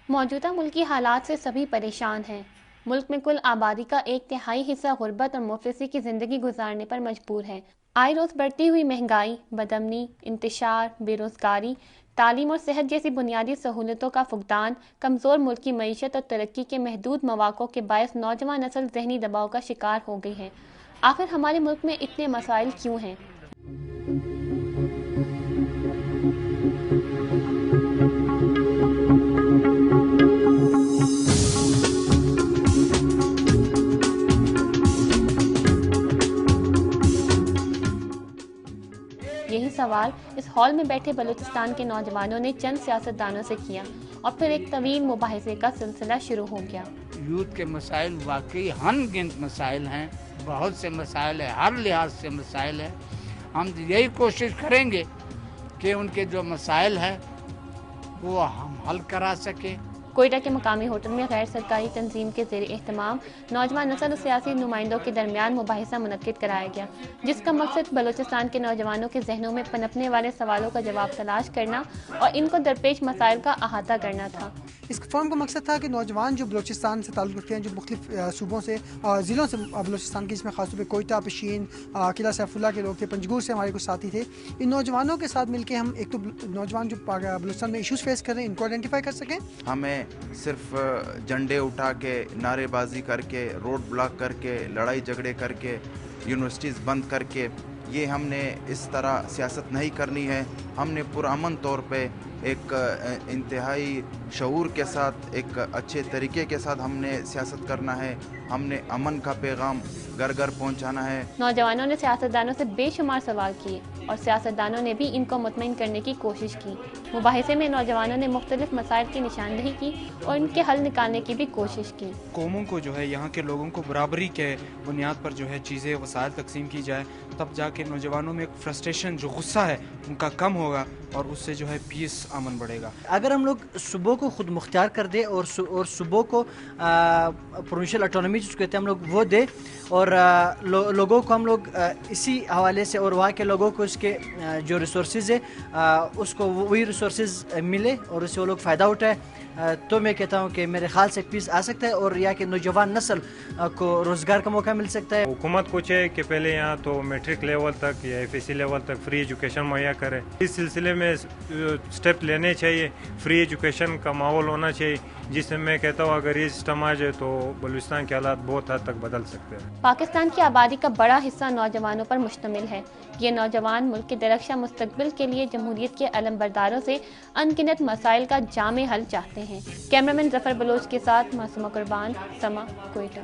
موجودہ ملکی حالات سے سبھی پریشان ہیں۔ ملک میں کل آبادی کا 1/3 حصہ غربت اور مفلسی کی زندگی گزارنے پر مجبور ہے۔ آئے روز بڑھتی ہوئی مہنگائی، بدامنی، انتشار، بے روزگاری، تعلیم اور صحت جیسی بنیادی سہولتوں کا فقدان، کمزور ملک کی معیشت اور ترقی کے محدود مواقع کے باعث نوجوان نسل ذہنی دباؤ کا شکار ہو گئی ہے۔ آخر ہمارے ملک میں اتنے مسائل کیوں ہیں؟ یہی سوال اس ہال میں بیٹھے بلوچستان کے نوجوانوں نے چند سیاستدانوں سے کیا اور پھر ایک طویل مباحثے کا سلسلہ شروع ہو گیا۔ یوتھ کے مسائل واقعی ان گنت مسائل ہیں، بہت سے مسائل ہیں، ہر لحاظ سے مسائل ہیں۔ ہم یہی کوشش کریں گے کہ ان کے جو مسائل ہیں وہ ہم حل کرا سکیں۔ کوئٹہ کے مقامی ہوٹل میں غیر سرکاری تنظیم کے زیر اہتمام نوجوان نسل و سیاسی نمائندوں کے درمیان مباحثہ منعقد کرایا گیا، جس کا مقصد بلوچستان کے نوجوانوں کے ذہنوں میں پنپنے والے سوالوں کا جواب تلاش کرنا اور ان کو درپیش مسائل کا احاطہ کرنا تھا۔ اس فورم کا مقصد تھا کہ نوجوان جو بلوچستان سے تعلق رکھتے ہیں، جو مختلف صوبوں سے ضلعوں سے بلوچستان کے، جس میں خاص طور پہ کوئٹہ، پشین، قلعہ سیف اللہ کے لوگ تھے، پنجگور سے ہمارے کچھ ساتھی تھے، ان نوجوانوں کے ساتھ مل کے ہم ایک تو نوجوان جو بلوچستان میں ایشوز فیس کر رہے ہیں ان کو آئیڈینٹیفائی کر سکیں۔ ہمیں صرف جھنڈے اٹھا کے، نعرے بازی کر کے، روڈ بلاک کر کے، لڑائی جھگڑے کر کے، یونیورسٹیز بند کر کے، یہ ہم نے اس طرح سیاست نہیں کرنی ہے۔ ہم نے پرامن طور پہ ایک انتہائی شعور کے ساتھ، ایک اچھے طریقے کے ساتھ ہم نے سیاست کرنا ہے۔ ہم نے امن کا پیغام گھر گھر پہنچانا ہے۔ نوجوانوں نے سیاستدانوں سے بے شمار سوال کیے اور سیاستدانوں نے بھی ان کو مطمئن کرنے کی کوشش کی۔ مباحثے میں نوجوانوں نے مختلف مسائل کی نشاندہی کی اور ان کے حل نکالنے کی بھی کوشش کی۔ قوموں کو جو ہے، یہاں کے لوگوں کو برابری کے بنیاد پر جو ہے چیزیں، وسائل تقسیم کی جائے، تب جا کے نوجوانوں میں ایک فرسٹریشن، جو غصہ ہے ان کا کم ہوگا اور اس سے جو ہے پیس امن بڑھے گا۔ اگر ہم لوگ صوبوں کو خود مختار کر دیں اور صوبوں کو پروونشل اٹانومی جس کو کہتے ہیں ہم لوگ وہ دے، اور لوگوں کو ہم لوگ اسی حوالے سے، اور وہاں کے لوگوں کو اس کے جو ریسورسز ہے اس کو وہی ریسورسز ملے اور اس سے وہ لوگ فائدہ اٹھائے، تو میں کہتا ہوں کہ میرے خیال سے ایک پیس آ سکتا ہے اور یا کہ نوجوان نسل کو روزگار کا موقع مل سکتا ہے۔ حکومت کو چاہیے کہ پہلے یہاں تو میٹرک لیول تک یا FSC لیول تک فری ایجوکیشن مہیا کرے۔ اس سلسلے میں سٹیپ لینے چاہیے، فری ایجوکیشن کا ماحول ہونا چاہیے، جس سے میں کہتا ہوں اگر یہ سسٹم آ جائے تو بلوچستان کے حالات بہت حد تک بدل سکتے ہیں۔ پاکستان کی آبادی کا بڑا حصہ نوجوانوں پر مشتمل ہے۔ یہ نوجوان ملک کے درخشاں مستقبل کے لیے جمہوریت کے علم برداروں سے انگنت مسائل کا جامع حل چاہتے ہیں۔ کیمرامین ظفر بلوچ کے ساتھ معصومہ قربان، سما، کوئٹہ۔